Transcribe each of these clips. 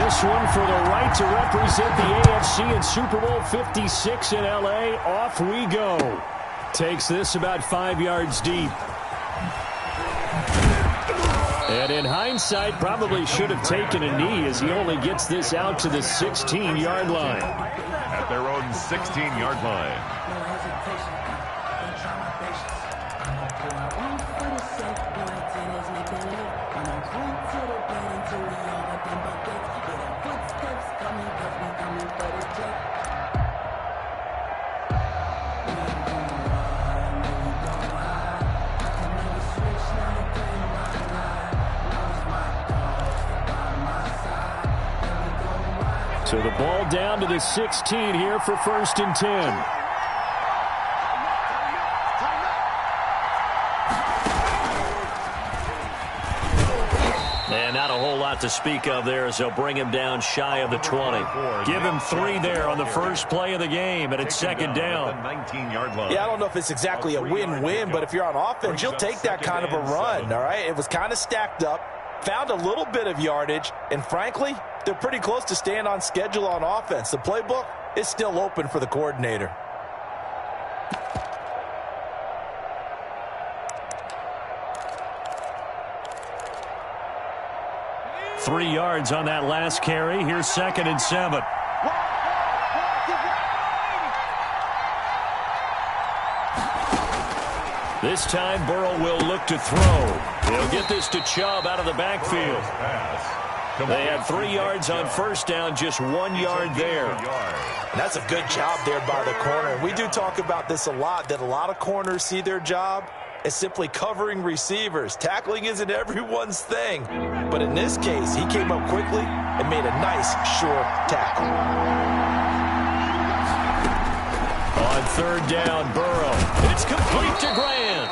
this one for the right to represent the AFC in Super Bowl 56 in L.A. Off we go. Takes this about 5 yards deep. And in hindsight, probably should have taken a knee as he only gets this out to the 16-yard line. At their own 16-yard line. So the ball down to the 16 here for 1st and 10. And not a whole lot to speak of there as they'll bring him down shy of the 20. Give him 3 there on the first play of the game, and it's 2nd down. Yeah, I don't know if it's exactly a win-win, but if you're on offense, you'll take that kind of a run, all right? It was kind of stacked up, found a little bit of yardage, and frankly, they're pretty close to staying on schedule on offense. The playbook is still open for the coordinator. Three yards on that last carry. Here's 2nd and 7. This time Burrow will look to throw. He'll get this to Chubb out of the backfield. They had 3 yards on 1st down, just 1 yard there. And that's a good job there by the corner. We do talk about this a lot, that a lot of corners see their job as simply covering receivers. Tackling isn't everyone's thing. But in this case, he came up quickly and made a nice, short tackle. On 3rd down, Burrow. It's complete to Grant.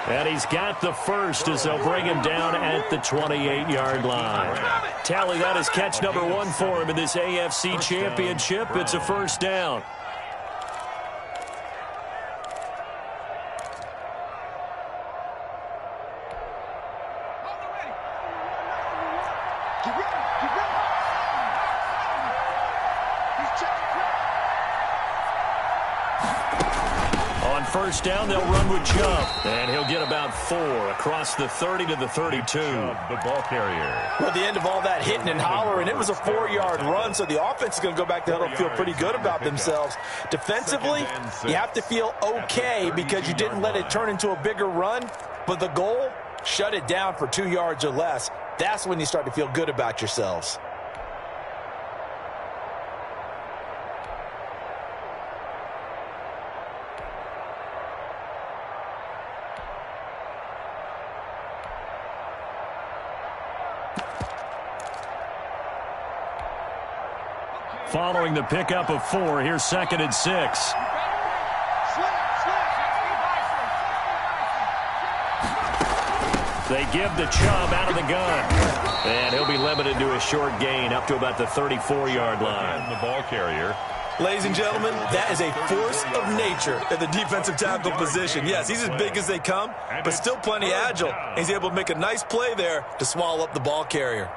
And he's got the first as they'll bring him down at the 28-yard line. Tally that as catch number 1 for him in this AFC Championship. It's a 1st down. On 1st down, they'll run with Chubb. And he'll get about 4 across the 30 to the 32. The ball carrier. Well, at the end of all that hitting and hollering, it was a 4-yard run, so the offense is going to go back to huddle and feel pretty good about themselves. Defensively, you have to feel okay because you didn't let it turn into a bigger run, but the goal, shut it down for 2 yards or less. That's when you start to feel good about yourselves. Following the pickup of 4, here's 2nd and 6. They give the Chubb out of the gun. And he'll be limited to a short gain up to about the 34-yard line. The ball carrier. Ladies and gentlemen, that is a force of nature at the defensive tackle position. Yes, he's as big as they come, but still plenty agile. He's able to make a nice play there to swallow up the ball carrier.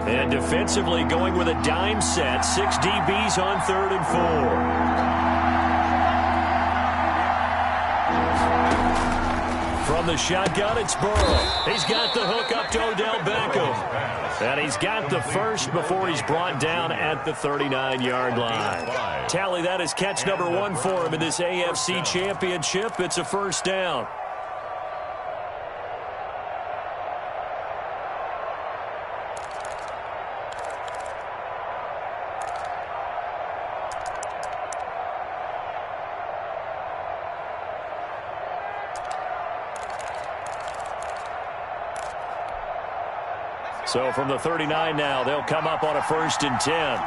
And defensively going with a dime set. 6 DBs on 3rd and 4. From the shotgun, it's Burrow. He's got the hook up to Odell Beckham. And he's got the first before he's brought down at the 39-yard line. Tally that as catch number 1 for him in this AFC Championship. It's a 1st down. So from the 39 now, they'll come up on a 1st and 10.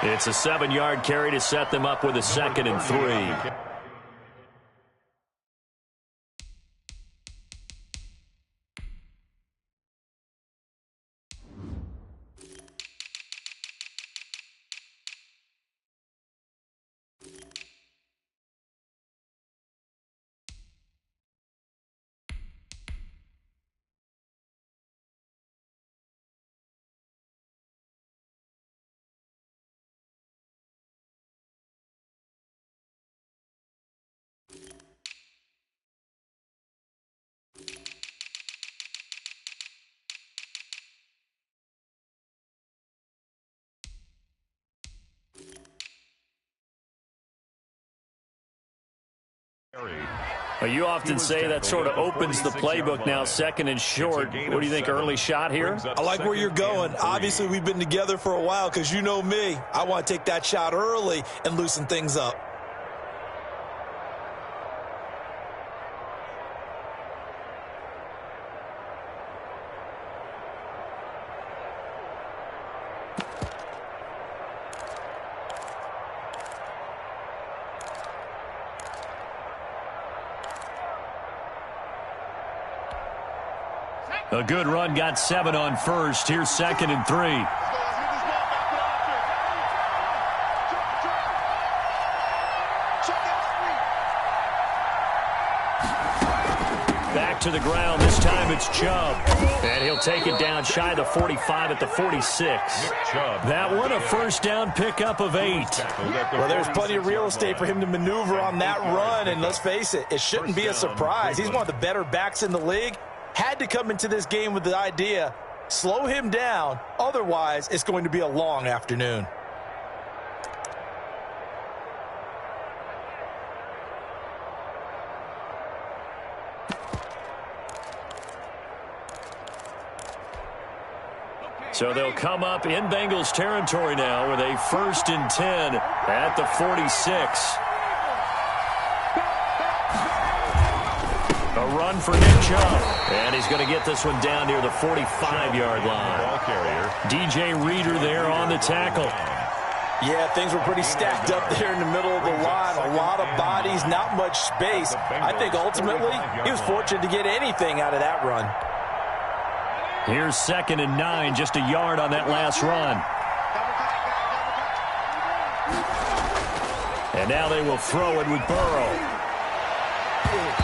It's a 7-yard carry to set them up with a 2nd and 3. Well, you often say that sort of opens the playbook now, 2nd and short. What do you think, early shot here? I like where you're going. Obviously, we've been together for a while because you know me. I want to take that shot early and loosen things up. A good run, got 7 on first. Here's 2nd and 3. Back to the ground. This time it's Chubb. And he'll take it down shy of the 45 at the 46. That one a first down pickup of 8. Well, there's plenty of real estate for him to maneuver on that run. And let's face it, it shouldn't be a surprise. He's one of the better backs in the league. Had to come into this game with the idea, slow him down, otherwise it's going to be a long afternoon. So they'll come up in Bengals territory now with a 1st and 10 at the 46. A run for Nick Chubb. And he's going to get this one down near the 45-yard line. Ball carrier. DJ Reader there on the tackle. Yeah, things were pretty stacked up there in the middle of the line. A lot of bodies, not much space. I think ultimately he was fortunate to get anything out of that run. Here's 2nd and 9, just a yard on that last run. And now they will throw it with Burrow.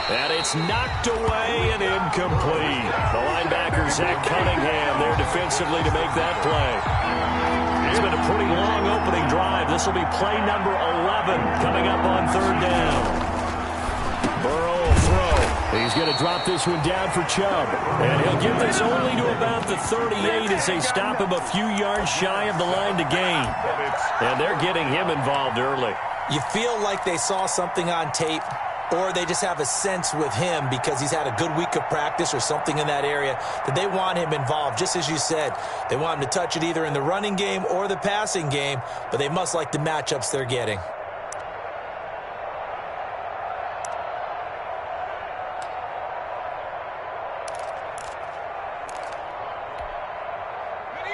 And it's knocked away and incomplete. The linebacker, Zach Cunningham, there defensively to make that play. It's been a pretty long opening drive. This will be play number 11 coming up on 3rd down. Burrow will throw. He's going to drop this one down for Chubb. And he'll get this only to about the 38 as they stop him a few yards shy of the line to gain. And they're getting him involved early. You feel like they saw something on tape, or they just have a sense with him because he's had a good week of practice or something in that area that they want him involved. Just as you said, they want him to touch it either in the running game or the passing game, but they must like the matchups they're getting.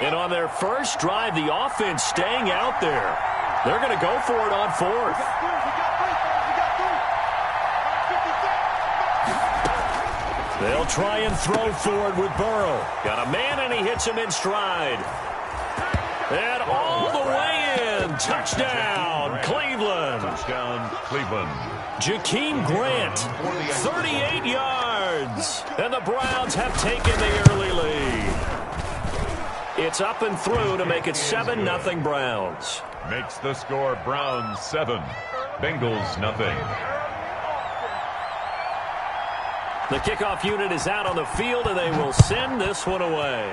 And on their first drive, the offense staying out there. They're going to go for it on 4th. They'll try and throw forward with Burrow. Got a man, and he hits him in stride. And all the way in. Touchdown, Cleveland. Touchdown, Cleveland. Jakeem Grant, 38 yards. And the Browns have taken the early lead. It's up and through to make it 7-0 Browns. Makes the score Browns 7, Bengals nothing. The kickoff unit is out on the field, and they will send this one away.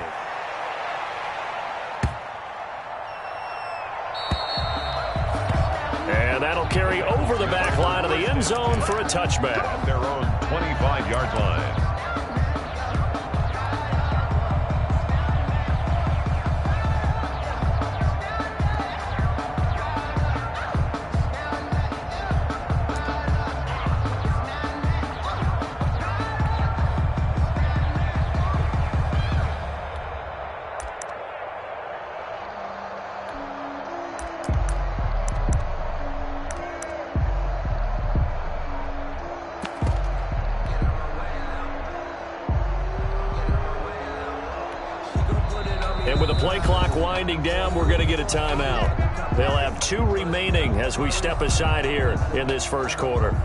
And that'll carry over the back line of the end zone for a touchback. At their own 25-yard line. And with the play clock winding down, we're going to get a timeout. They'll have 2 remaining as we step aside here in this first quarter.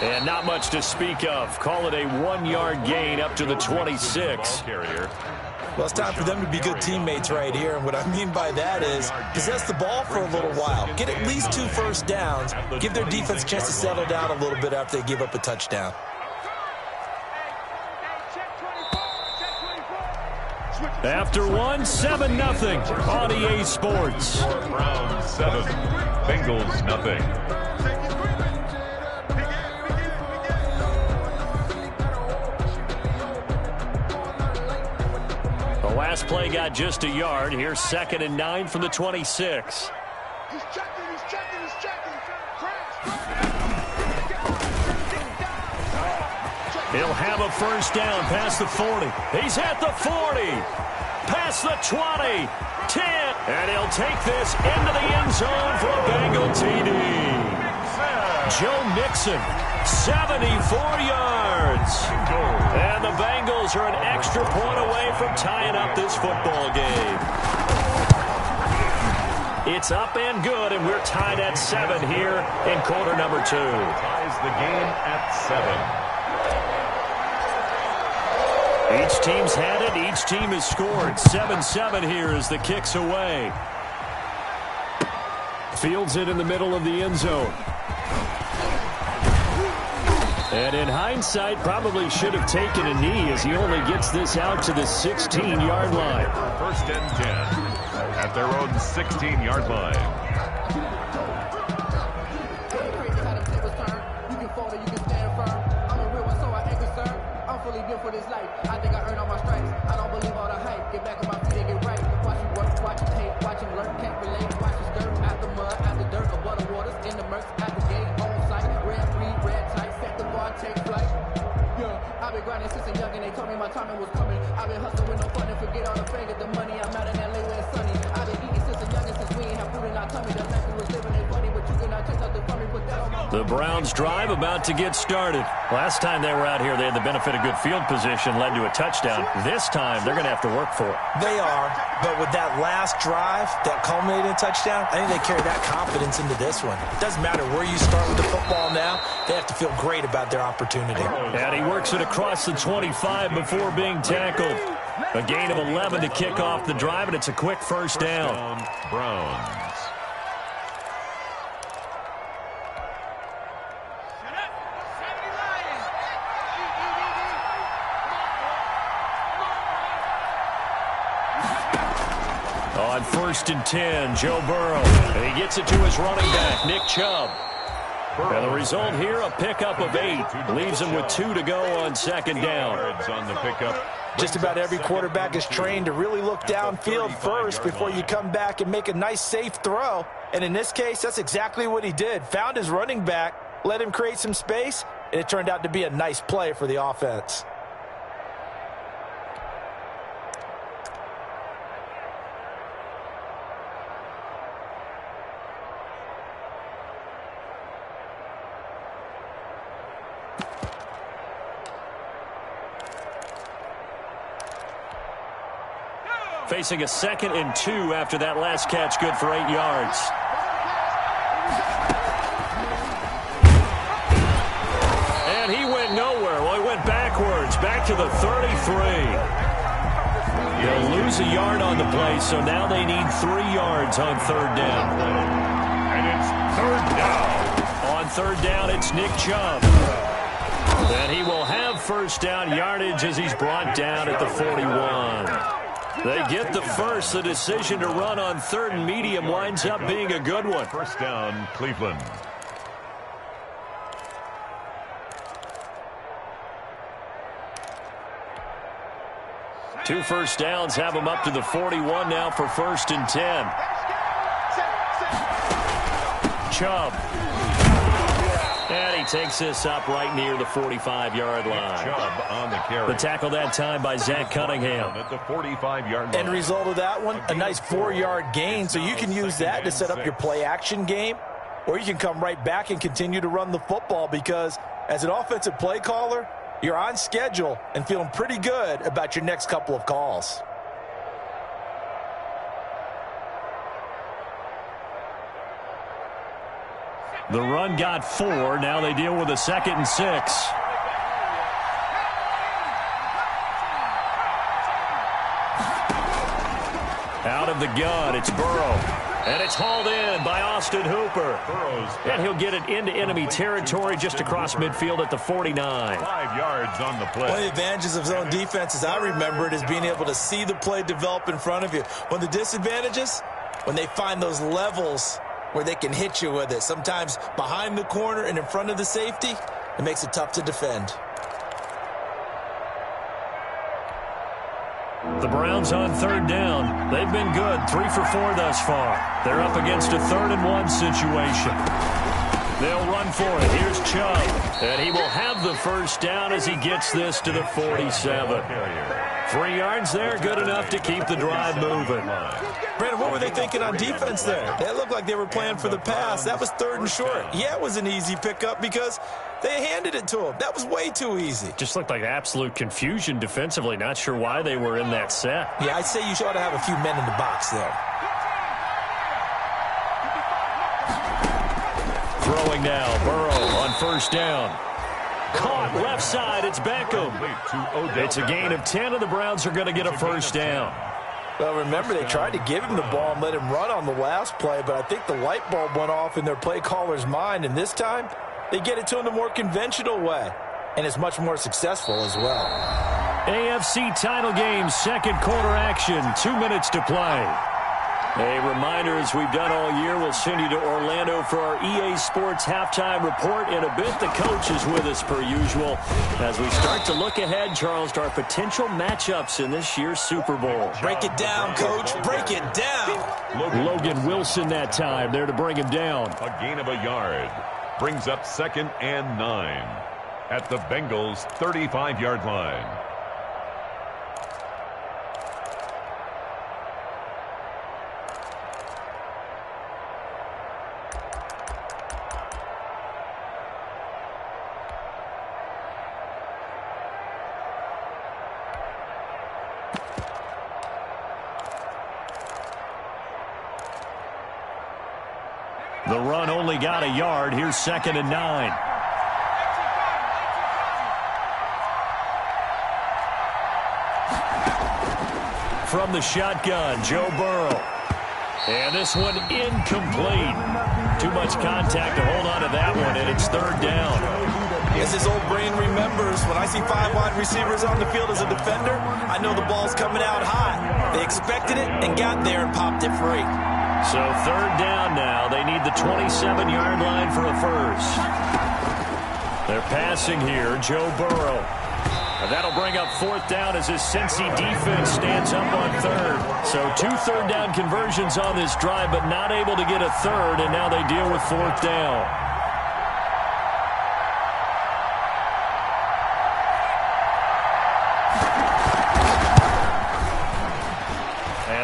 And not much to speak of. Call it a 1-yard gain up to the 26. Carrier. Well, it's time for them to be good teammates right here, and what I mean by that is possess the ball for a little while. Get at least 2 first downs. Give their defense a chance to settle down a little bit after they give up a touchdown. After one, 7-0 on EA Sports. Browns 7, Bengals nothing. The last play got just a yard. Here's 2nd and 9 from the 26. He's checking. He'll have a first down past the 40. He's at the 40. Past the 20. 10. And he'll take this into the end zone for a Bengal TD. Joe Mixon, 74 yards. And the Bengals are an extra point away from tying up this football game. It's up and good, and we're tied at 7 here in quarter number 2. Ties the game at 7. Each team's had it. Each team has scored. 7-7 here as the kick's away. Fields it in the middle of the end zone. And in hindsight, probably should have taken a knee as he only gets this out to the 16-yard line. First and 10 at their own 16-yard line. For this life, I think I earned all my stripes. I don't believe all the hype. Get back on my feet and get right. Watch you work, watch you tape, watch him lurk, can't relate. Watch you skirt out the mud, out the dirt, above the waters, in the murks, at the gate, on site. Red free, red tight, set the bar, take flight. Yeah, I've been grinding since a young and they told me my timing was coming. I've been hustling with no fun and forget all the fame, get the money. I'm out in LA where it's sunny. I've been eating since a young and since we ain't have food in our tummy. The life we was living ain't funny, but you cannot take nothing from me. Put that on my The Browns drive about to get started. Last time they were out here, they had the benefit of good field position, led to a touchdown. This time, they're going to have to work for it. They are, but with that last drive that culminated in a touchdown, I think they carry that confidence into this one. It doesn't matter where you start with the football now. They have to feel great about their opportunity. And he works it across the 25 before being tackled. A gain of 11 to kick off the drive, and it's a quick first down. Browns. On 1st and 10, Joe Burrow. And he gets it to his running back, Nick Chubb. And the result here, a pickup of 8. Leaves him with 2 to go on 2nd down. On the pickup. Just about every quarterback is trained to really look downfield first before you come back and make a nice, safe throw. And in this case, that's exactly what he did. Found his running back, let him create some space, and it turned out to be a nice play for the offense. Facing a 2nd and 2 after that last catch, good for 8 yards. And he went nowhere. Well, he went backwards, back to the 33. They'll lose a yard on the play, so now they need 3 yards on 3rd down. And it's 3rd down. On 3rd down, it's Nick Chubb. And he will have first down yardage as he's brought down at the 41. They get the first. The decision to run on 3rd and medium winds up being a good one. First down, Cleveland. Two first downs have him up to the 41 now for 1st and 10. Chubb. And he takes this up right near the 45-yard line. Chubb on the carry. The tackle that time by Zach Cunningham. At the 45-yard line. End result of that one, a nice 4-yard gain, so you can use that to set up your play-action game, or you can come right back and continue to run the football because as an offensive play caller, you're on schedule and feeling pretty good about your next couple of calls. The run got 4. Now they deal with a 2nd and 6. of the gun. It's Burrow. And it's hauled in by Austin Hooper. And he'll get it into enemy territory just across midfield at the 49. 5 yards on the play. One of the advantages of zone defense, as I remember it, is being able to see the play develop in front of you. One of the disadvantages, when they find those levels where they can hit you with it, sometimes behind the corner and in front of the safety, it makes it tough to defend. The Browns on third down. They've been good, 3 for 4 thus far. They're up against a 3rd and 1 situation. They'll run for it. Here's Chubb. And he will have the first down as he gets this to the 47. 3 yards there, good enough to keep the drive moving. Brandon, what were they thinking on defense there? They looked like they were playing for the pass. That was 3rd and short. Yeah, it was an easy pickup because they handed it to him. That was way too easy. Just looked like absolute confusion defensively. Not sure why they were in that set. Yeah, I'd say you ought to have a few men in the box there. Throwing now, Burrow on first down. Caught left side, it's Beckham. It's a gain of 10, and the Browns are going to get a first down. Well, remember, they tried to give him the ball and let him run on the last play, but I think the light bulb went off in their play caller's mind, and this time they get it to him the more conventional way, and it's much more successful as well. AFC title game, second quarter action, 2 minutes to play. A reminder, as we've done all year, we'll send you to Orlando for our EA Sports halftime report. In a bit, the coach is with us per usual as we start to look ahead, Charles, to our potential matchups in this year's Super Bowl. Break it down, Coach. Break it down. Logan Wilson that time there to bring him down. A gain of a yard. Brings up 2nd and 9 at the Bengals' 35-yard line. The run only got a yard. Here's 2nd and 9. From the shotgun, Joe Burrow. And this one incomplete. Too much contact to hold on to that one, and it's 3rd down. As his old brain remembers, when I see 5 wide receivers on the field as a defender, I know the ball's coming out high. They expected it and got there and popped it free. So 3rd down now. They need the 27-yard line for a first. They're passing here, Joe Burrow. And that'll bring up 4th down as his Cincy defense stands up on 3rd. So 2 third down conversions on this drive, but not able to get a 3rd, and now they deal with 4th down.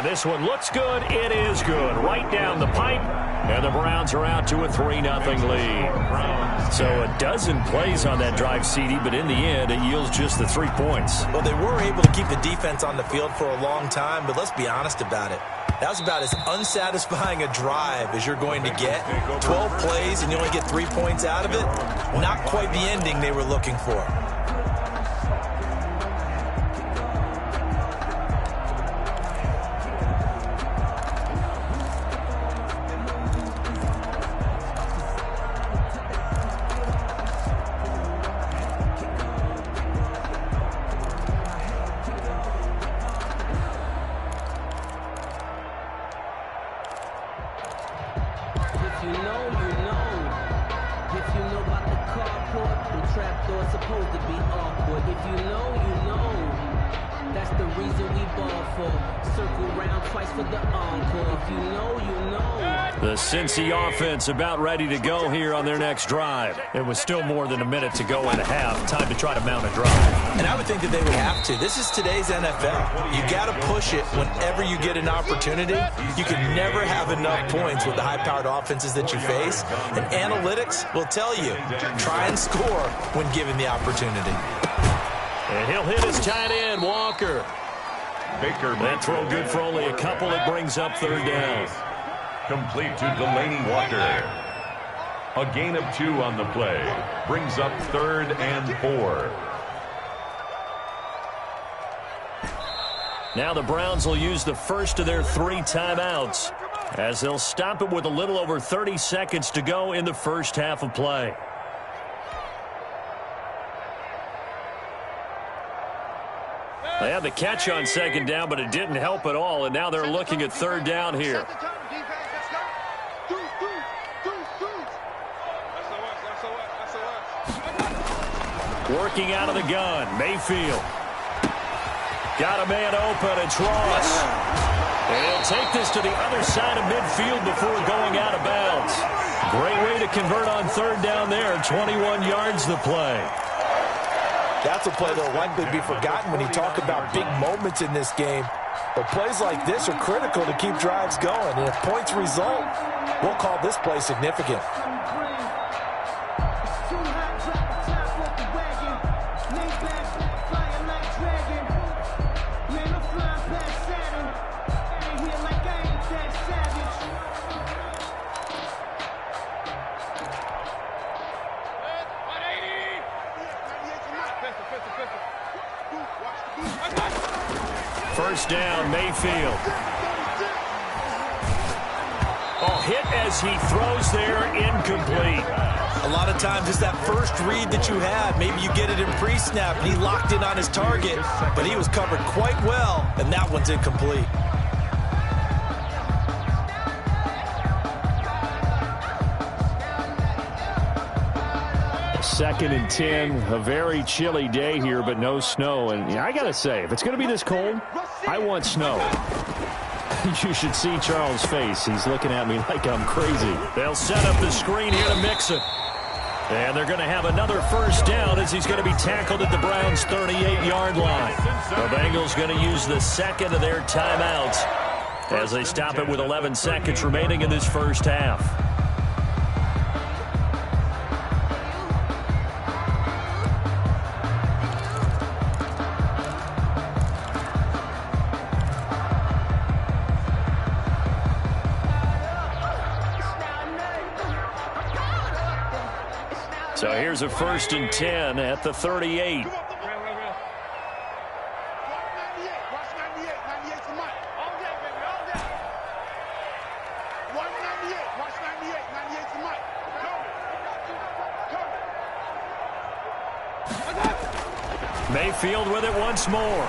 This one looks good. It is good. Right down the pipe. And the Browns are out to a 3-0 lead. So a dozen plays on that drive, CD, but in the end, it yields just the 3 points. Well, they were able to keep the defense on the field for a long time, but let's be honest about it. That was about as unsatisfying a drive as you're going to get. 12 plays and you only get 3 points out of it. Not quite the ending they were looking for. The Cincy offense about ready to go here on their next drive. It was still more than a minute to go in the half. Time to try to mount a drive. And I would think that they would have to. This is today's NFL. You got to push it whenever you get an opportunity. You can never have enough points with the high-powered offenses that you face. And analytics will tell you, try and score when given the opportunity. And he'll hit his tight end, Walker. That throw good for only a couple. It brings up 3rd down. Complete to Delaney Walker. A gain of 2 on the play. Brings up 3rd and 4. Now the Browns will use the first of their 3 timeouts as they'll stop it with a little over 30 seconds to go in the first half of play. They had the catch on second down, but it didn't help at all, and now they're looking at third down here. Working out of the gun, Mayfield. Got a man open, it's Ross. And he'll take this to the other side of midfield before going out of bounds. Great way to convert on third down there, 21 yards the play. That's a play that will likely be forgotten when you talk about big moments in this game. But plays like this are critical to keep drives going. And if points result, we'll call this play significant. First down, Mayfield. Oh, hit as he throws there, incomplete. A lot of times it's that first read that you have. Maybe you get it in pre-snap, and he locked in on his target, but he was covered quite well, and that one's incomplete. Second and 10, a very chilly day here, but no snow. And I got to say, if it's going to be this cold, I want snow. You should see Charles' face. He's looking at me like I'm crazy. They'll set up the screen here to Mixon. And they're going to have another first down as he's going to be tackled at the Browns' 38-yard line. The Bengals going to use the second of their timeouts as they stop it with 11 seconds remaining in this first half. So here's a first and 10 at the 38. Mayfield with it once more.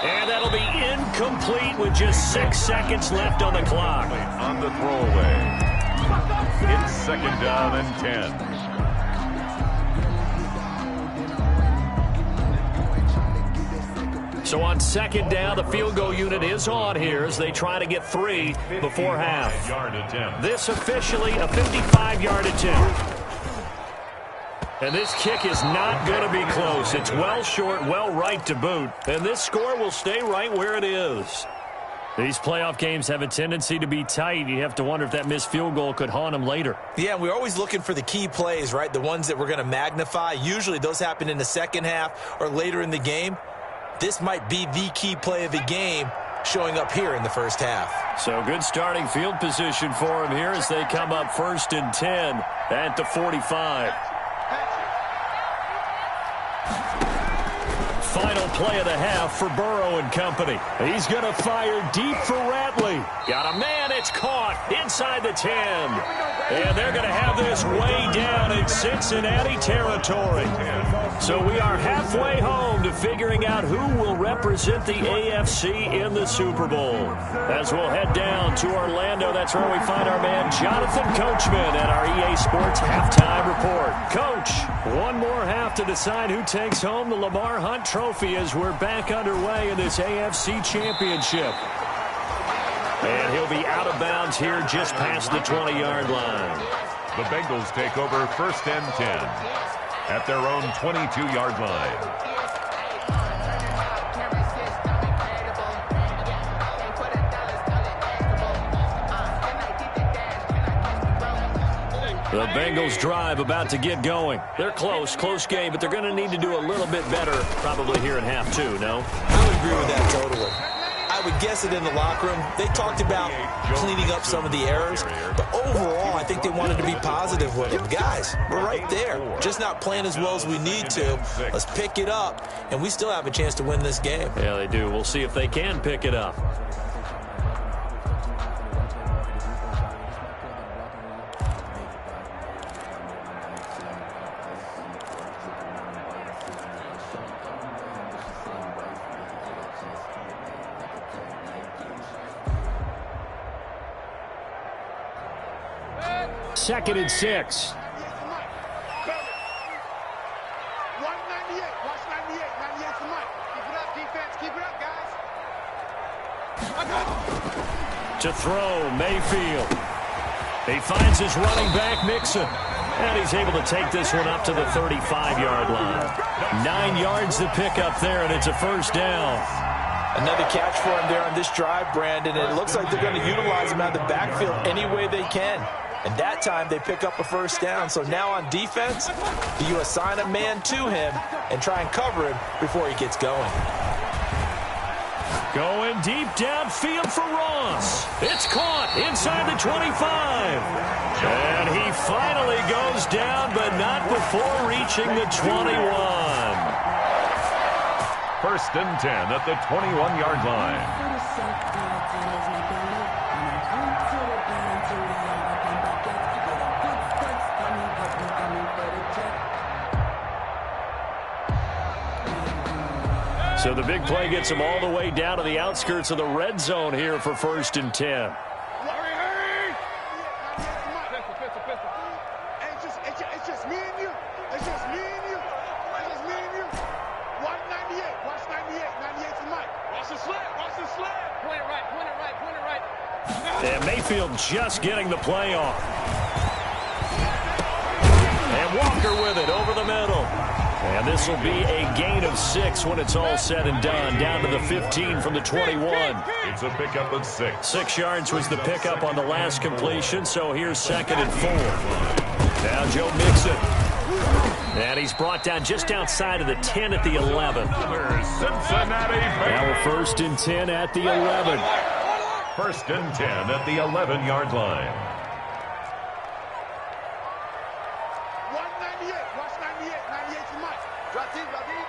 And that'll be incomplete with just 6 seconds left on the clock. On the throwaway. It's second down and 10. So on second down, the field goal unit is on here as they try to get 3 before half. This officially a 55-yard attempt. And this kick is not going to be close. It's well short, well right to boot. And this score will stay right where it is. These playoff games have a tendency to be tight. You have to wonder if that missed field goal could haunt them later. Yeah, we're always looking for the key plays, right? The ones that we're going to magnify. Usually those happen in the second half or later in the game. This might be the key play of the game showing up here in the first half. So good starting field position for them here as they come up first and 10 at the 45. Final play of the half for Burrow and company. He's going to fire deep for Ratley. Got a man, it's caught inside the 10. And they're going to have this way down in Cincinnati territory. So we are halfway home to figuring out who will represent the AFC in the Super Bowl. As we'll head down to Orlando, that's where we find our man Jonathan Coachman at our EA Sports Halftime Report. Coach, one more half to decide who takes home the Lamar Hunt Trophy as we're back underway in this AFC Championship. And he'll be out of bounds here just past the 20-yard line. The Bengals take over first and 10 at their own 22-yard line. The Bengals drive about to get going. They're close game, but they're going to need to do a little bit better probably here in half two, no? I would agree with that totally. I I would guess that in the locker room, they talked about cleaning up some of the errors. But overall, I think they wanted to be positive with them. Guys, we're right there. Just not playing as well as we need to. Let's pick it up, and we still have a chance to win this game. Yeah, they do. We'll see if they can pick it up. Second and 6. 198. Watch 98. 98 for Mike. Keep it up, defense. Keep it up, guys. To throw, Mayfield. He finds his running back, Mixon. And he's able to take this one up to the 35-yard line. 9 yards to pick up there, and it's a first down. Another catch for him there on this drive, Brandon. And it looks like they're going to utilize him out of the backfield any way they can. And that time they pick up a first down. So now on defense, do you assign a man to him and try and cover him before he gets going? Going deep downfield for Ross. It's caught inside the 25. And he finally goes down, but not before reaching the 21. First and 10 at the 21-yard line. So the big play gets him all the way down to the outskirts of the red zone here for first and 10. Hurry! It's just me and you. It's just me and you. It's just me and you. Watch 98. Watch 98. 98 for Mike. Watch the sled. Watch the sled. Point it right. Point it right. Point it right. And Mayfield just getting the play off. And Walker with it over the middle. And this will be a gain of 6 when it's all said and done. Down to the 15 from the 21. It's a pickup of 6. 6 yards was the pickup on the last completion, so here's second and 4. Now Joe Mixon. And he's brought down just outside of the 10 at the 11. Cincinnati Bears. Now we're first and 10 at the 11. First and 10 at the 11-yard line. 198. Watch 98. 98 for Mike. Drop deep. Drop deep.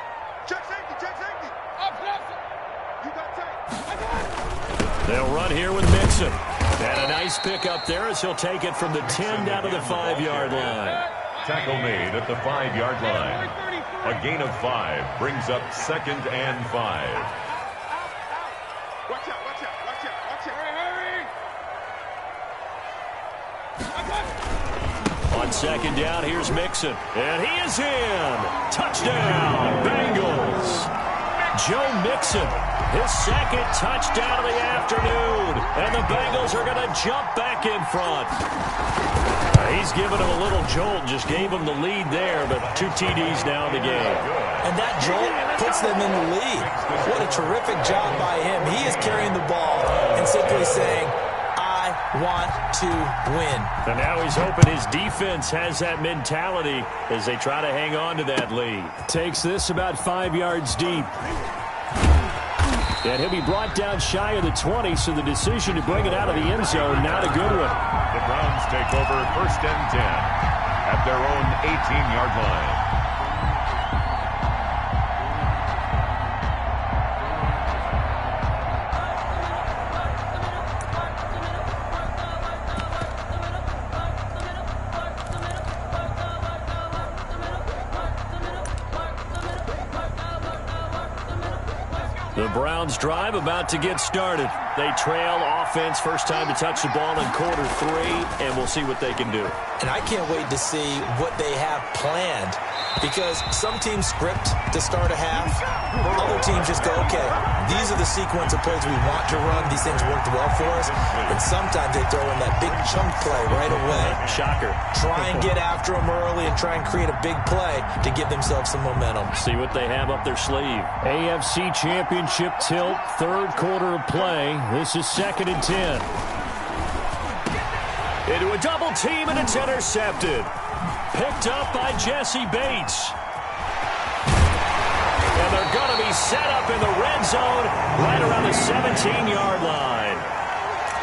Check safety. Check safety. Up, you got tight. They'll run here with Mixon. And a nice pick up there as he'll take it from the 10 down to the 5-yard line. Tackle made at the 5-yard line. A gain of 5 brings up second and 5. Watch out. Watch out. Watch out. Watch out. Hurry. On second down, here's Mixon. And he is in. Touchdown, Bengals. Joe Mixon, his second touchdown of the afternoon. And the Bengals are going to jump back in front. He's given him a little jolt, just gave him the lead there, but 2 TDs now in the game. And that jolt puts them in the lead. What a terrific job by him. He is carrying the ball and simply saying, I want to win. And now he's hoping his defense has that mentality as they try to hang on to that lead. Takes this about 5 yards deep. And he'll be brought down shy of the 20, so the decision to bring it out of the end zone, not a good one. The Browns take over first and 10 at their own 18-yard line. The Browns drive about to get started. They trail offense, first time to touch the ball in quarter 3, and we'll see what they can do. And I can't wait to see what they have planned, because some teams script to start a half. Other teams just go, okay, these are the sequence of plays we want to run. These things worked well for us. And sometimes they throw in that big chunk play right away. Shocker. Try and get after them early and try and create a big play to give themselves some momentum. See what they have up their sleeve. AFC Championship tilt, third quarter of play. This is second and 10. Into a double team, and it's intercepted. Picked up by Jesse Bates. And they're going to be set up in the red zone right around the 17-yard line.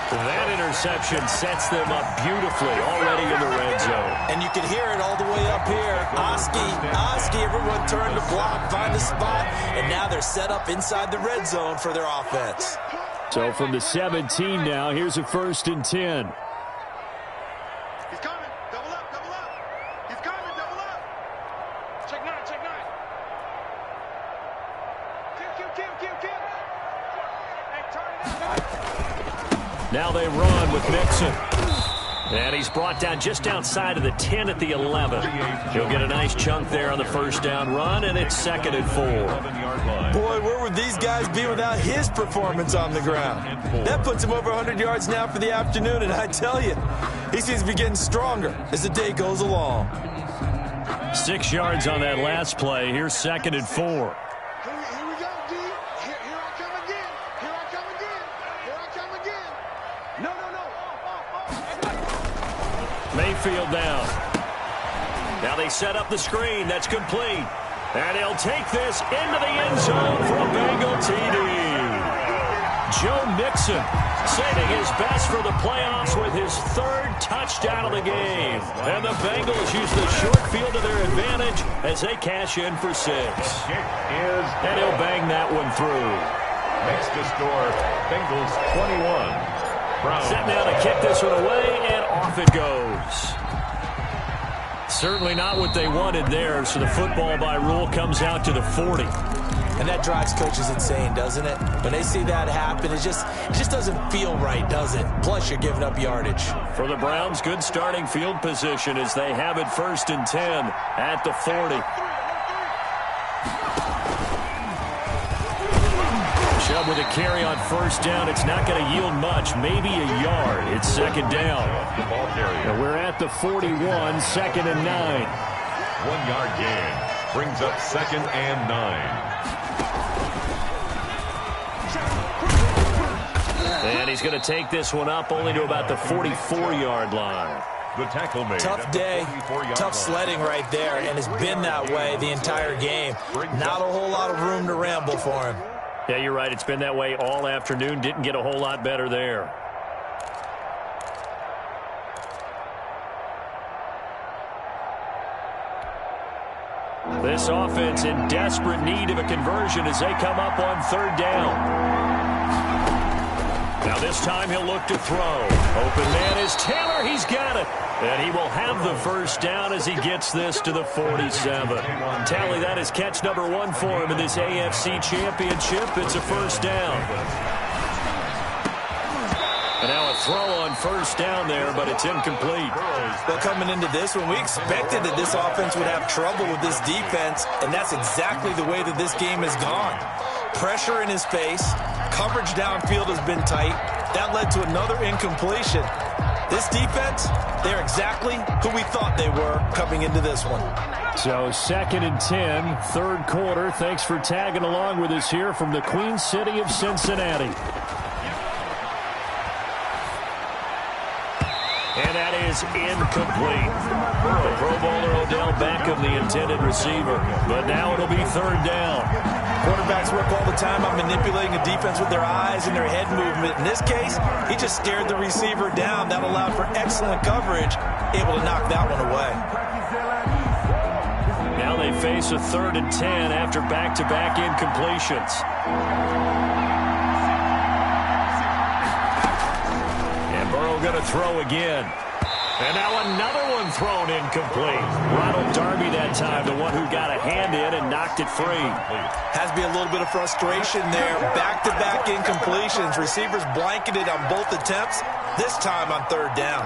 That interception sets them up beautifully already in the red zone. And you can hear it all the way up here. Oski, everyone turn to block, find a spot, and now they're set up inside the red zone for their offense. So from the 17 now, here's a 1st and 10. He's coming. Double up, double up. He's coming, double up. Check 9, check 9. Kill. Hey, turn it up. Now they run with Mixon. And he's brought down just outside of the 10 at the 11. He'll get a nice chunk there on the 1st down run, and it's 2nd and 4. Boy, where would these guys be without his performance on the ground? That puts him over 100 yards now for the afternoon, and I tell you, he seems to be getting stronger as the day goes along. 6 yards on that last play. Here's 2nd and 4. Here we go, D. Here I come again. Here I come again. No. Mayfield down. Now they set up the screen. That's complete. And he'll take this into the end zone for a Bengal TD. Joe Mixon saving his best for the playoffs with his 3rd touchdown of the game. And the Bengals use the short field to their advantage as they cash in for 6. And he'll bang that one through. Makes the score Bengals 21. Set now to kick this one away, and off it goes. Certainly not what they wanted there, so the football by rule comes out to the 40. And that drives coaches insane, doesn't it? When they see that happen, it just doesn't feel right, does it? Plus, you're giving up yardage. For the Browns, good starting field position as they have it 1st and 10 at the 40. Chubb with a carry on 1st down. It's not going to yield much, maybe a yard. It's 2nd down. And we're at the 41, 2nd and 9. 1-yard gain brings up 2nd and 9. And he's going to take this one up only to about the 44-yard line. The tackle made. Tough day, tough sledding right there, and it's been that way the entire game. Not a whole lot of room to ramble for him. Yeah, you're right. It's been that way all afternoon. Didn't get a whole lot better there. This offense in desperate need of a conversion as they come up on 3rd down. Now this time he'll look to throw. Open man is Taylor. He's got it. And he will have the 1st down as he gets this to the 47. Tally, that is catch number 1 for him in this AFC Championship. It's a 1st down. And now a throw on 1st down there, but it's incomplete. Well, coming into this one, we expected that this offense would have trouble with this defense, and that's exactly the way that this game has gone. Pressure in his face. Coverage downfield has been tight. That led to another incompletion. This defense, they're exactly who we thought they were coming into this one. So 2nd and 10, 3rd quarter. Thanks for tagging along with us here from the Queen City of Cincinnati. And that is incomplete. The Pro Bowler Odell Beckham, the intended receiver. But now it'll be 3rd down. Quarterbacks work all the time on manipulating a defense with their eyes and their head movement. In this case, he just stared the receiver down. That allowed for excellent coverage, able to knock that one away. Now they face a 3rd and 10 after back-to-back incompletions. And Burrow going to throw again. And now another one thrown incomplete. Ronald Darby that time, the one who got a hand in and knocked it free. Has to be a little bit of frustration there. Back-to-back incompletions. Receivers blanketed on both attempts, this time on 3rd down.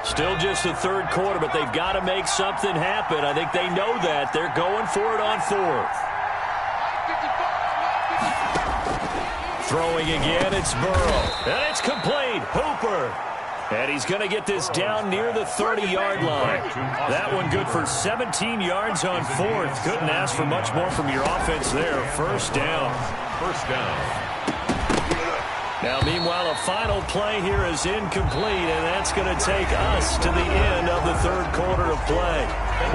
Still just the 3rd quarter, but they've got to make something happen. I think they know that. They're going for it on 4th. Throwing again, it's Burrow. And it's complete. Hooper. And he's going to get this down near the 30-yard line. That one good for 17 yards on 4th. Couldn't ask for much more from your offense there. 1st down. 1st down. Now, meanwhile, a final play here is incomplete, and that's going to take us to the end of the third quarter of play.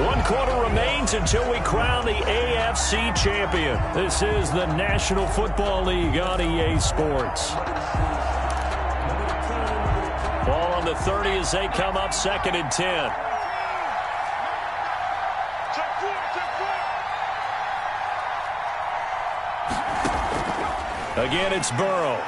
1 quarter remains until we crown the AFC champion. This is the National Football League on EA Sports. Ball on the 30 as they come up 2nd and 10. Again, it's Burrow.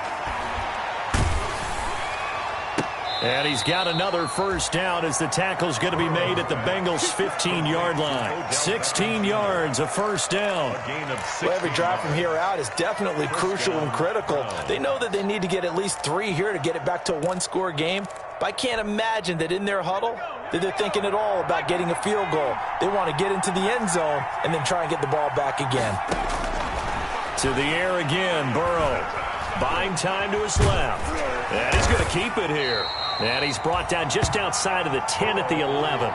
And he's got another first down as the tackle's going to be made at the Bengals' 15-yard line. 16 yards, a first down. Well, every drive from here out is definitely crucial and critical. They know that they need to get at least 3 here to get it back to a one-score game. But I can't imagine that in their huddle that they're thinking at all about getting a field goal. They want to get into the end zone and then try and get the ball back again. To the air again, Burrow. Buying time to his left. And he's going to keep it here. And he's brought down just outside of the 10 at the 11.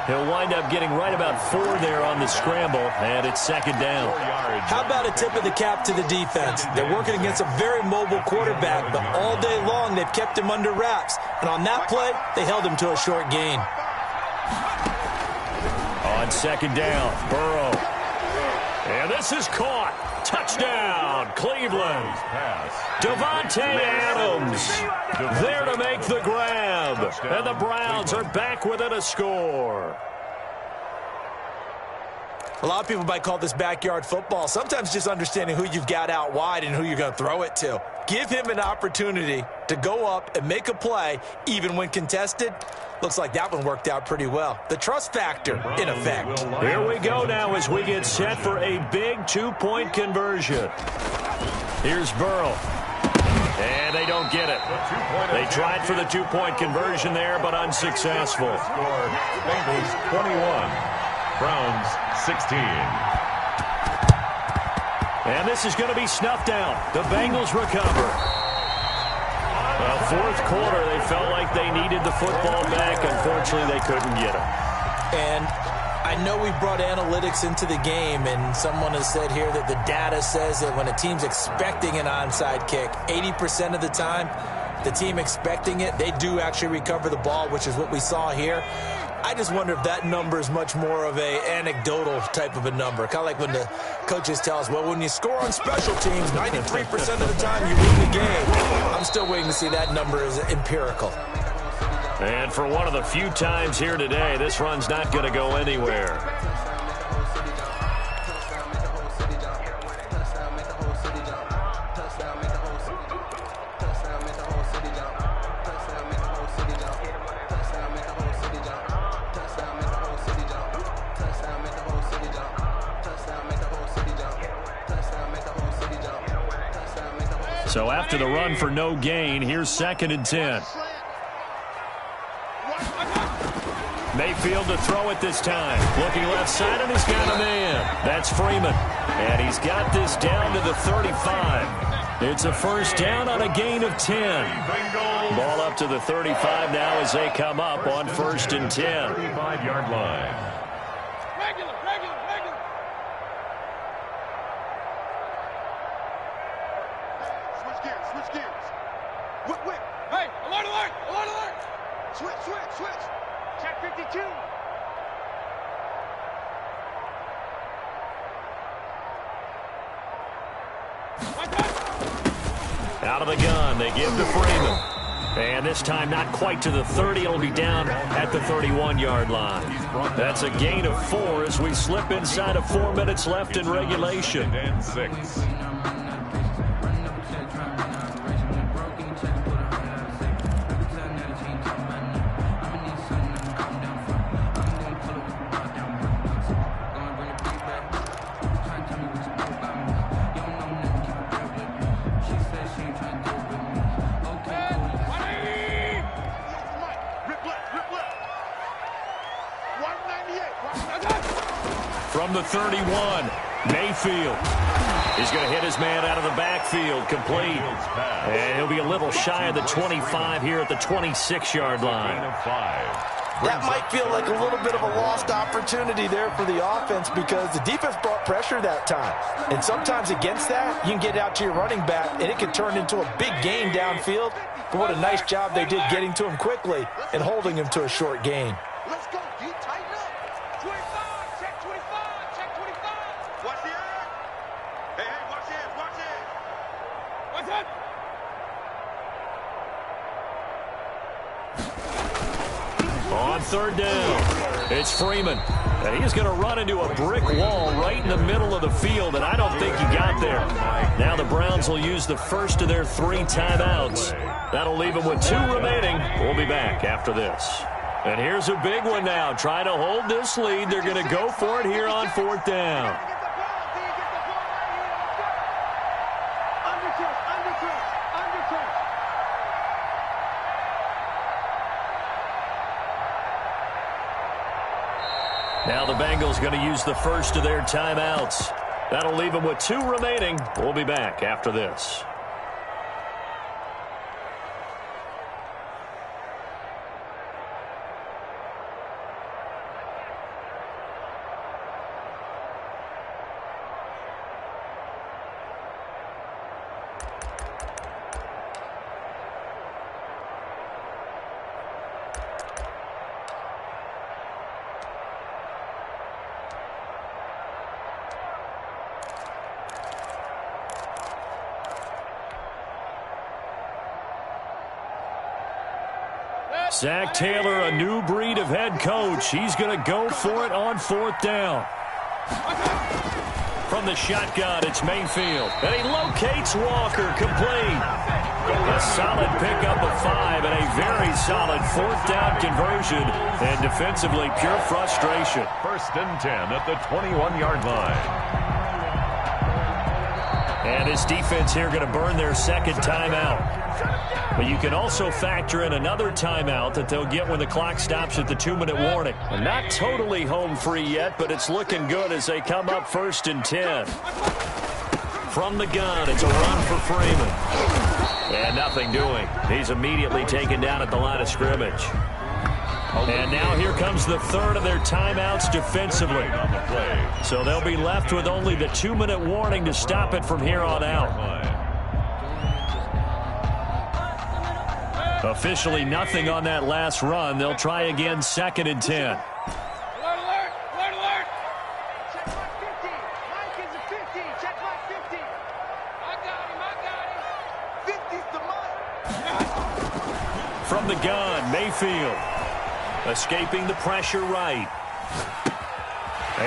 He'll wind up getting right about 4 there on the scramble, and it's 2nd down. How about a tip of the cap to the defense? They're working against a very mobile quarterback, but all day long they've kept him under wraps. And on that play, they held him to a short gain. On 2nd down, Burrow. And this is caught. Touchdown, Cleveland. Davante Adams there to make the grab. And the Browns are back within a score. A lot of people might call this backyard football. Sometimes just understanding who you've got out wide and who you're going to throw it to. Give him an opportunity to go up and make a play, even when contested. Looks like that one worked out pretty well. The trust factor, in effect. Here we go now as we get set for a big 2-point conversion. Here's Burrow. And they don't get it. They tried for the 2-point conversion there, but unsuccessful. Bengals 21, Browns 16. And this is going to be snuffed out. The Bengals recover. Well, 4th quarter, they felt like they needed the football back. Unfortunately, they couldn't get it. And I know we brought analytics into the game, and someone has said here that the data says that when a team's expecting an onside kick, 80% of the time, the team expecting it, they do actually recover the ball, which is what we saw here. I just wonder if that number is much more of a anecdotal type of a number. Kind of like when the coaches tell us, well, when you score on special teams, 93% of the time you win the game. I'm still waiting to see that number as empirical. And for one of the few times here today, this run's not going to go anywhere. So after the run for no gain, here's 2nd and 10. Mayfield to throw it this time. Looking left side, and he's got a man. That's Freeman. And he's got this down to the 35. It's a first down on a gain of 10. Ball up to the 35 now as they come up on 1st and 10. 35-yard line. Regular. Switch gears. Whip. Hey, alert. Switch. Check 52. Out of the gun, they give to Freeman. And this time not quite to the 30. It'll be down at the 31-yard line. That's a gain of 4 as we slip inside of 4 minutes left in regulation. And 6. From the 31, Mayfield. He's going to hit his man out of the backfield, complete. And he'll be a little shy of the 25 here at the 26-yard line. That might feel like a little bit of a lost opportunity there for the offense because the defense brought pressure that time. And sometimes against that, you can get out to your running back, and it can turn into a big game downfield. But what a nice job they did getting to him quickly and holding him to a short gain. Let's go, D. Tighten up. 25. Check 25. Check 25. Watch the edge. Hey, watch the edge. Watch the edge. What's up? On third down, it's Freeman. And he's going to run into a brick wall right in the middle of the field, and I don't think he got there. Now the Browns will use the first of their 3 timeouts. That'll leave them with 2 remaining. We'll be back after this. And here's a big one now. Trying to hold this lead. They're going to go for it here on 4th down. Now the Bengals going to use the first of their timeouts. That'll leave them with 2 remaining. We'll be back after this. Zach Taylor, a new breed of head coach. He's going to go for it on 4th down. From the shotgun, it's Mayfield. And he locates Walker, complete. A solid pickup of 5 and a very solid 4th down conversion. And defensively, pure frustration. 1st and 10 at the 21-yard line. And his defense here going to burn their 2nd timeout. But you can also factor in another timeout that they'll get when the clock stops at the 2-minute warning. And not totally home free yet, but it's looking good as they come up 1st and 10. From the gun, it's a run for Freeman. And nothing doing. He's immediately taken down at the line of scrimmage. And now here comes the 3rd of their timeouts defensively. So they'll be left with only the 2-minute warning to stop it from here on out. Officially nothing on that last run. They'll try again 2nd and 10. Alert, alert, alert, alert. Check my 50. Mike is a 50. Check my 50. I got him. 50's the Mike. From the gun, Mayfield. Escaping the pressure right.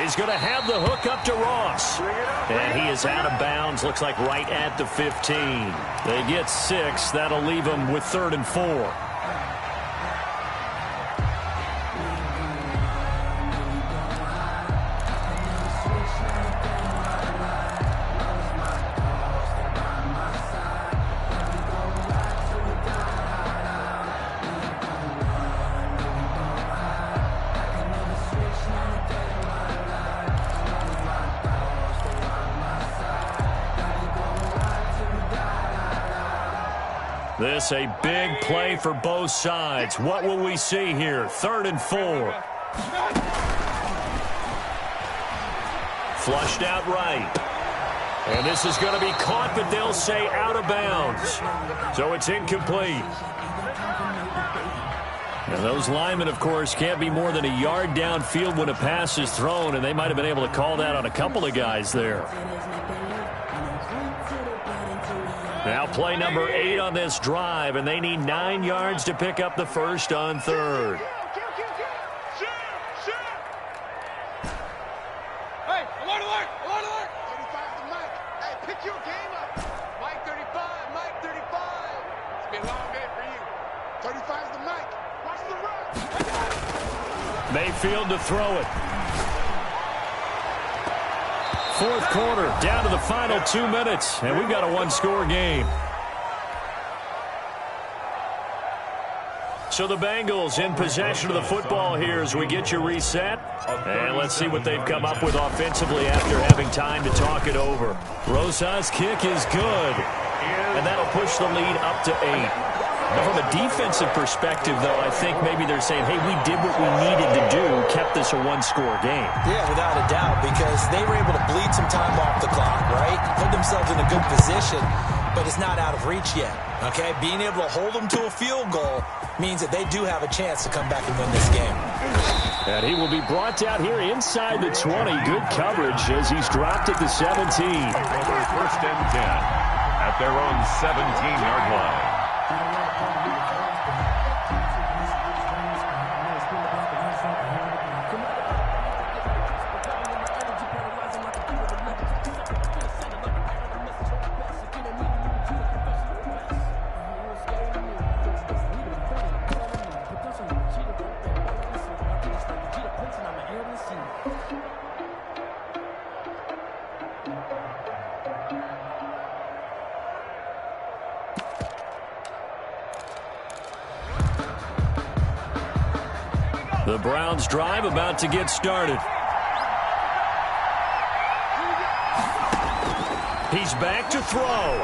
He's going to have the hook up to Ross. And he is out of bounds, looks like right at the 15. They get 6. That'll leave them with 3rd and 4. This a big play for both sides. What will we see here? 3rd and 4. Flushed out right. And this is going to be caught, but they'll say out of bounds. So it's incomplete. And those linemen, of course, can't be more than a yard downfield when a pass is thrown, and they might have been able to call that on a couple of guys there. Now play number 8 on this drive, and they need 9 yards to pick up the first on 3rd. Hey, alert, alert, alert, alert. 35's the Mike. Hey, pick your game up. Mike 35, Mike 35. It's been a long day for you. 35's the Mike. Watch the run. Mayfield to throw it. 4th quarter, down to the final 2 minutes, and we've got a 1-score game. So the Bengals in possession of the football here as we get you reset. And let's see what they've come up with offensively after having time to talk it over. Rosa's kick is good, and that'll push the lead up to 8. Now, from a defensive perspective, though, I think maybe they're saying, hey, we did what we needed to do, kept this a one-score game. Yeah, without a doubt, because they were able to bleed some time off the clock, right? Put themselves in a good position, but it's not out of reach yet, okay? Being able to hold them to a field goal means that they do have a chance to come back and win this game. And he will be brought down here inside the 20. Good coverage as he's dropped at the 17. First and 10 at their own 17-yard line. The Browns drive about to get started. He's back to throw.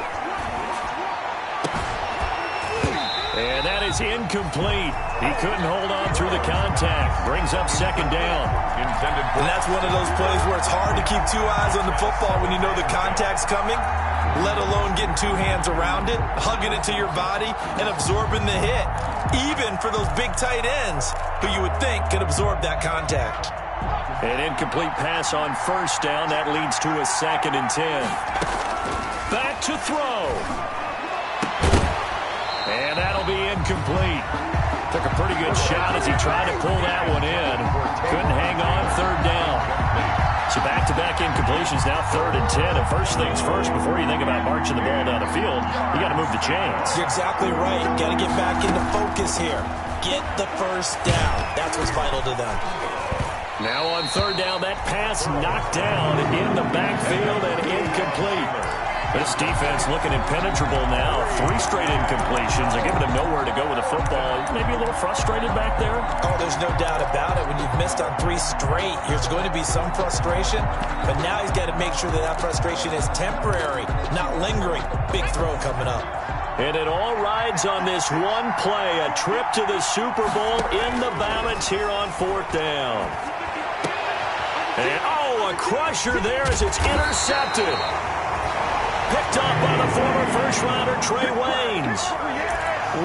And that is incomplete. He couldn't hold on through the contact. Brings up second down. And that's one of those plays where it's hard to keep two eyes on the football when you know the contact's coming, let alone getting two hands around it, hugging it to your body, and absorbing the hit. Even for those big tight ends who you would think could absorb that contact. An incomplete pass on first down. That leads to a 2nd and 10. Back to throw. And that'll be incomplete. Took a pretty good shot as he tried to pull that one in. Couldn't hang on, 3rd down. So back-to-back incompletions, now 3rd and 10. And first things first, before you think about marching the ball down the field, you got to move the chains. You're exactly right. Got to get back into focus here. Get the first down. That's what's vital to them. Now on 3rd down, that pass knocked down in the backfield and incomplete. This defense looking impenetrable now. 3 straight incompletions. They're giving him nowhere to go with the football. Maybe a little frustrated back there? Oh, there's no doubt about it. When you've missed on 3 straight, there's going to be some frustration. But now he's got to make sure that that frustration is temporary, not lingering. Big throw coming up. And it all rides on this one play. A trip to the Super Bowl in the balance here on 4th down. And, a crusher there as it's intercepted. Picked up by the former first-rounder Trey Waynes.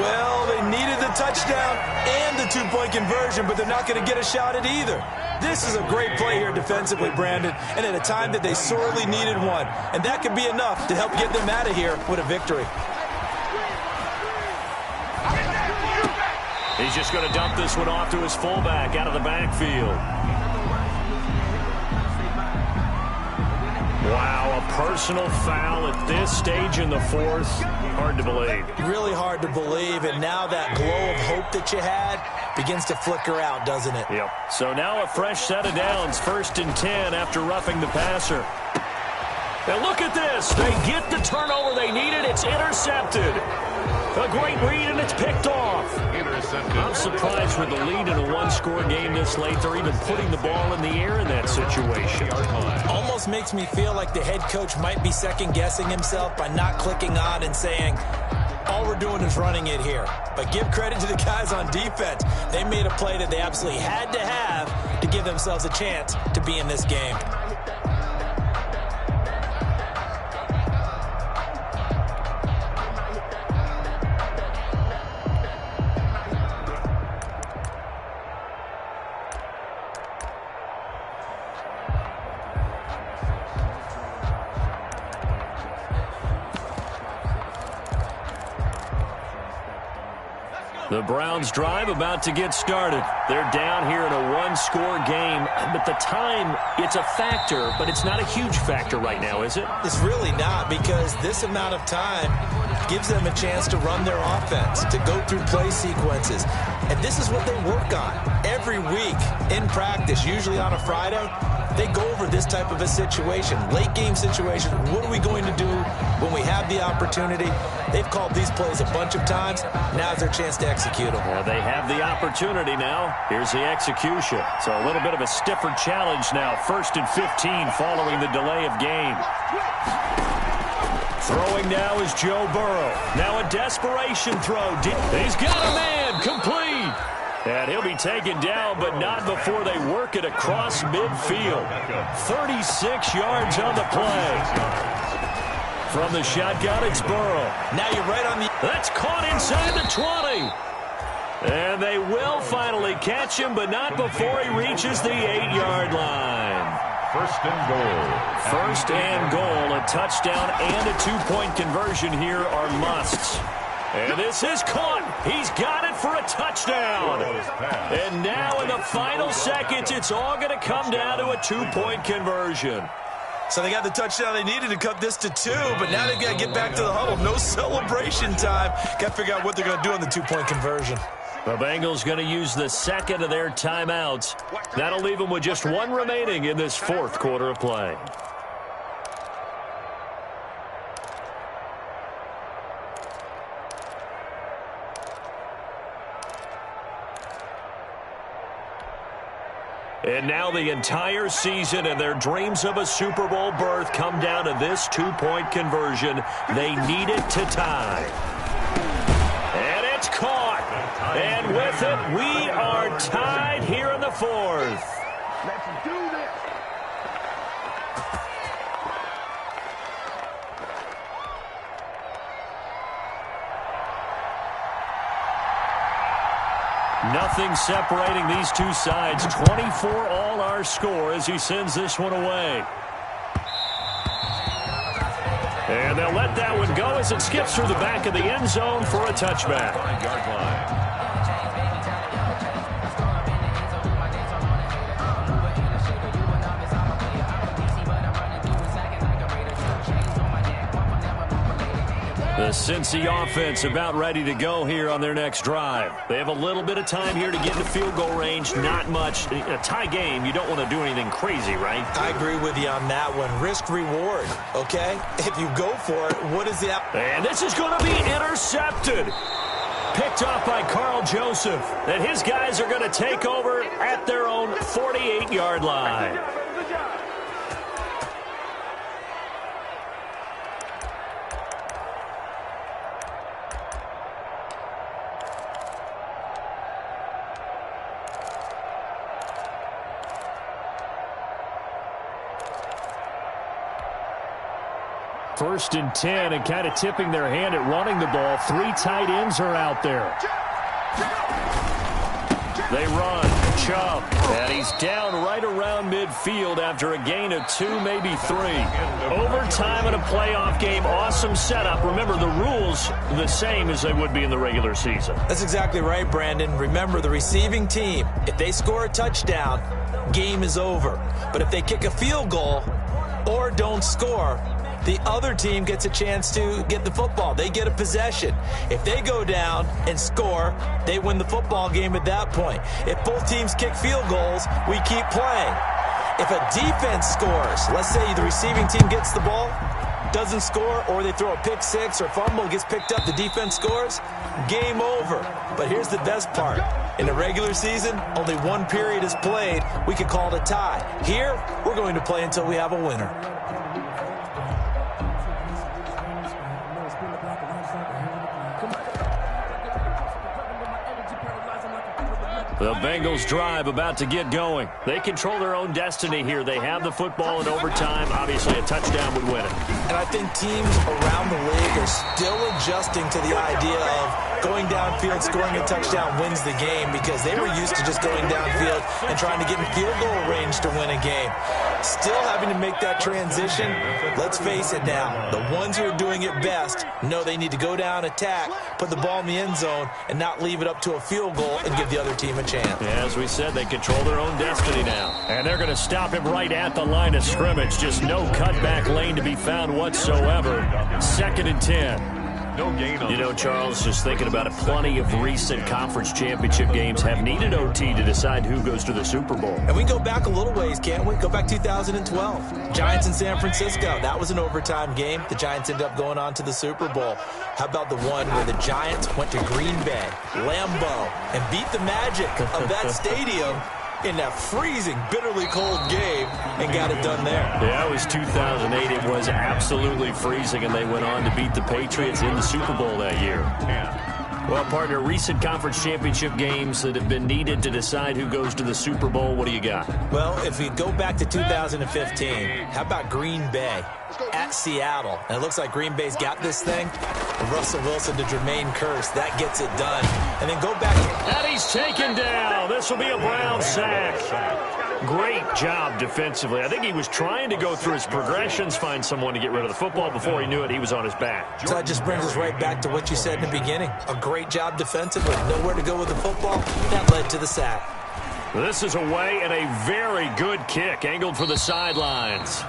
Well, they needed the touchdown and the 2-point conversion, but they're not going to get a shot at either. This is a great play here defensively, Brandon, and at a time that they sorely needed one. And that could be enough to help get them out of here with a victory. He's just going to dump this one off to his fullback out of the backfield. Wow, a personal foul at this stage in the 4th. Hard to believe. Really hard to believe, and now that glow of hope that you had begins to flicker out, doesn't it? Yep. So now a fresh set of downs, 1st and 10 after roughing the passer. Now look at this. They get the turnover they needed. It's intercepted. A great read, and it's picked off. Intercepted. I'm surprised with the lead in a 1-score game this late. They're even putting the ball in the air in that situation. Almost makes me feel like the head coach might be second-guessing himself by not clicking on and saying, all we're doing is running it here. But give credit to the guys on defense. They made a play that they absolutely had to have to give themselves a chance to be in this game. The Browns drive about to get started. They're down here in a 1-score game, but the time, it's a factor, but it's not a huge factor right now, is it? It's really not, because this amount of time gives them a chance to run their offense, to go through play sequences. And this is what they work on every week in practice, usually on a Friday. They go over this type of a situation, late game situation. What are we going to do when we have the opportunity? They've called these plays a bunch of times. Now's their chance to execute them. Well, they have the opportunity now. Here's the execution. So a little bit of a stiffer challenge now. 1st and 15 following the delay of game. Throwing now is Joe Burrow. Now a desperation throw. He's got a man. Complete. And he'll be taken down, but not before they work it across midfield. 36 yards on the play. From the shotgun, it's Burrow. Now you're right on the... That's caught inside the 20. And they will finally catch him, but not before he reaches the 8-yard line. First and goal. First and goal. A touchdown and a two-point conversion here are musts. And this is caught. He's got it for a touchdown. And now in the final seconds, it's all going to come down to a two-point conversion. So they got the touchdown they needed to cut this to 2, but now they've got to get back to the huddle. No celebration time. Got to figure out what they're going to do on the two-point conversion. The Bengals going to use the second of their timeouts. That'll leave them with just one remaining in this fourth quarter of play. And now the entire season and their dreams of a Super Bowl berth come down to this two-point conversion. They need it to tie. And it's caught. And with it, we are tied here in the fourth. Let's do this. Nothing separating these two sides. 24 all our score as he sends this one away. And they'll let that one go as it skips through the back of the end zone for a touchback. 5-yard line. The Cincy offense about ready to go here on their next drive. They have a little bit of time here to get into field goal range. Not much. A tie game, you don't want to do anything crazy, right? I agree with you on that one. Risk-reward, okay? If you go for it, what is the... And this is going to be intercepted. Picked off by Carl Joseph. And his guys are going to take over at their own 48-yard line. First and 10, and kind of tipping their hand at running the ball. 3 tight ends are out there. They run. Chubb. And he's down right around midfield after a gain of 2, maybe 3. Overtime in a playoff game. Awesome setup. Remember, the rules the same as they would be in the regular season. That's exactly right, Brandon. Remember, the receiving team, if they score a touchdown, game is over. But if they kick a field goal or don't score, the other team gets a chance to get the football. They get a possession. If they go down and score, they win the football game at that point. If both teams kick field goals, we keep playing. If a defense scores, let's say the receiving team gets the ball, doesn't score, or they throw a pick six or fumble, gets picked up, the defense scores, game over. But here's the best part. In the regular season, only one period is played. We could call it a tie. Here, we're going to play until we have a winner. The Bengals drive about to get going. They control their own destiny here. They have the football in overtime. Obviously, a touchdown would win it. And I think teams around the league are still adjusting to the idea of going downfield, scoring a touchdown wins the game, because they were used to just going downfield and trying to get in field goal range to win a game. Still having to make that transition. Let's face it now. The ones who are doing it best know they need to go down, attack, put the ball in the end zone, and not leave it up to a field goal and give the other team a chance. As we said, they control their own destiny now. And they're going to stop him right at the line of scrimmage. Just no cutback lane to be found whatsoever. 2nd and 10. No gain on. You know, Charles, just thinking about it, plenty of recent conference championship games have needed OT to decide who goes to the Super Bowl. And we can go back a little ways, can't we? Go back 2012. Giants in San Francisco. That was an overtime game. The Giants ended up going on to the Super Bowl. How about the one where the Giants went to Green Bay, Lambeau, and beat the magic of that stadium in that freezing, bitterly cold game and got it done there. Yeah, it was 2008. It was absolutely freezing, and they went on to beat the Patriots in the Super Bowl that year. Well, partner, recent conference championship games that have been needed to decide who goes to the Super Bowl, what do you got? Well, if we go back to 2015, how about Green Bay at Seattle? And it looks like Green Bay's got this thing. Russell Wilson to Jermaine Kearse, that gets it done. And then go back. And he's taken down. This will be a Brown sack. Great job defensively. I think he was trying to go through his progressions, find someone to get rid of the football. Before he knew it, he was on his back. So that just brings us right back to what you said in the beginning. A great job defensively. Nowhere to go with the football. That led to the sack. This is away and a very good kick, angled for the sidelines.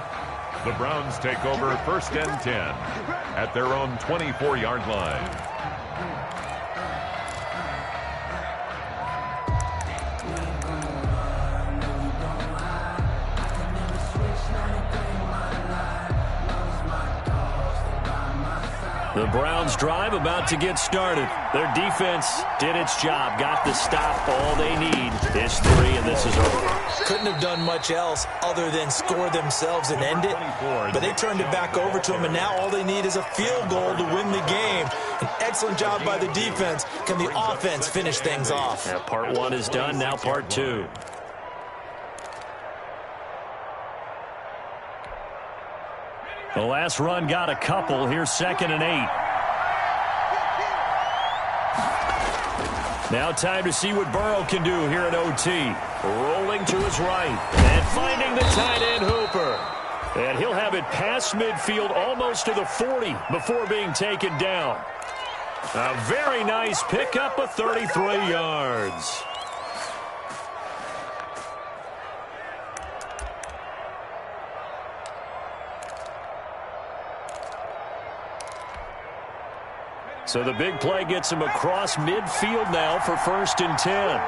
The Browns take over 1st and 10 at their own 24-yard line. The Browns drive about to get started. Their defense did its job, got the stop. All they need is 3, and this is over. Couldn't have done much else other than score themselves and end it. But they turned it back over to them, and now all they need is a field goal to win the game. An excellent job by the defense. Can the offense finish things off? Yeah, part 1 is done, now part 2. The last run got a couple. Here's 2nd and 8. Now time to see what Burrow can do here at OT. Rolling to his right and finding the tight end Hooper. And he'll have it past midfield almost to the 40 before being taken down. A very nice pickup of 33 yards. So the big play gets him across midfield now for 1st and 10.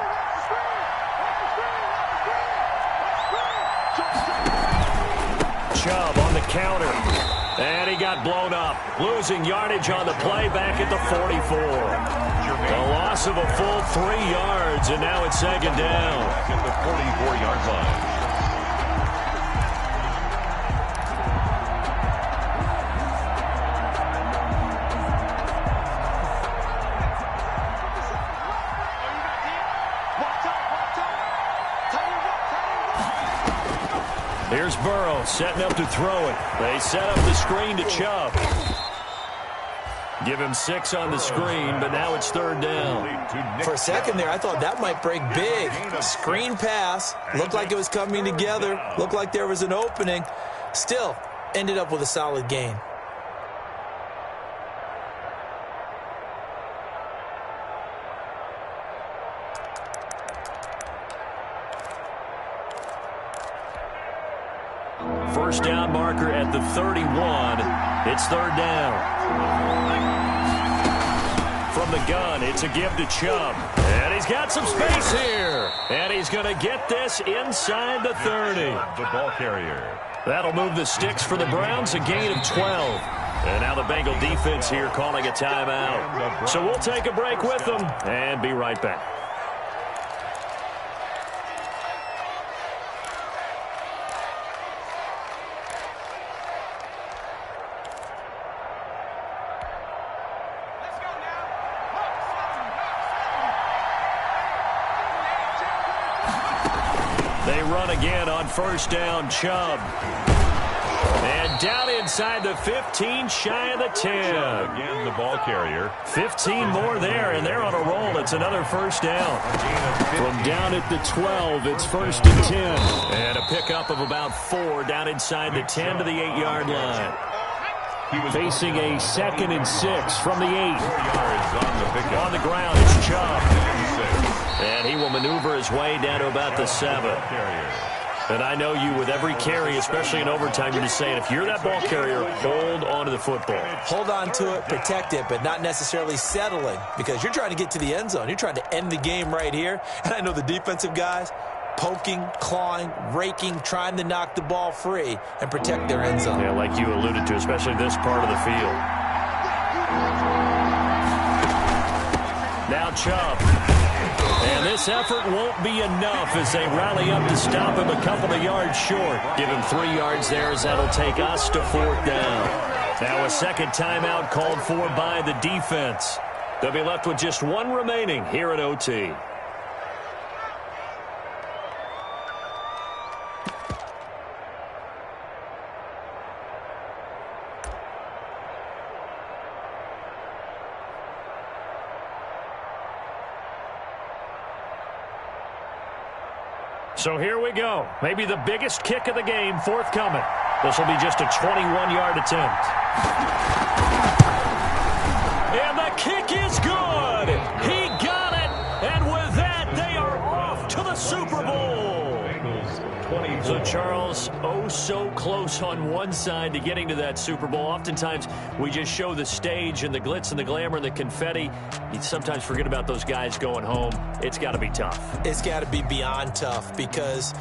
Chubb on the counter. And he got blown up. Losing yardage on the play back at the 44. A loss of a full 3 yards, and now it's 2nd down. Back at the 44-yard line. Here's Burrow setting up to throw it. They set up the screen to Chubb. Give him 6 on the screen, but now it's 3rd down. For a second there, I thought that might break big. Screen pass. Looked like it was coming together. Looked like there was an opening. Still, ended up with a solid gain. First down marker at the 31. It's 3rd down. From the gun, it's a give to Chubb. And he's got some space here. And he's going to get this inside the 30. The ball carrier. That'll move the sticks for the Browns, a gain of 12. And now the Bengal defense here calling a timeout. So we'll take a break with them and be right back. They run again on 1st down, Chubb. And down inside the 15, shy of the 10. Again, the ball carrier. 15 more there, and they're on a roll. It's another 1st down. From down at the 12, it's 1st and 10. And a pickup of about 4 down inside the 10 to the 8-yard line. Facing a 2nd and 6 from the 8. 4 yards on the ground, it's Chubb. And he will maneuver his way down to about the 7. And I know you, with every carry, especially in overtime, you're just saying, if you're that ball carrier, hold on to the football. Hold on to it, protect it, but not necessarily settling, because you're trying to get to the end zone. You're trying to end the game right here. And I know the defensive guys, poking, clawing, raking, trying to knock the ball free and protect their end zone. Yeah, like you alluded to, especially this part of the field. Now Chubb. And this this effort won't be enough as they rally up to stop him a couple of yards short. Give him 3 yards there as that'll take us to 4th down. Now a second timeout called for by the defense. They'll be left with just 1 remaining here at OT. So here we go. Maybe the biggest kick of the game forthcoming. This will be just a 21-yard attempt. And the kick is good. He got it. And with that, they are off to the Super Bowl. So, Charles, oh so close on one side to getting to that Super Bowl. Oftentimes, we just show the stage and the glitz and the glamour and the confetti. You sometimes forget about those guys going home. It's got to be tough. It's got to be beyond tough because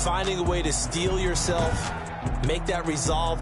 finding a way to steel yourself, make that resolve.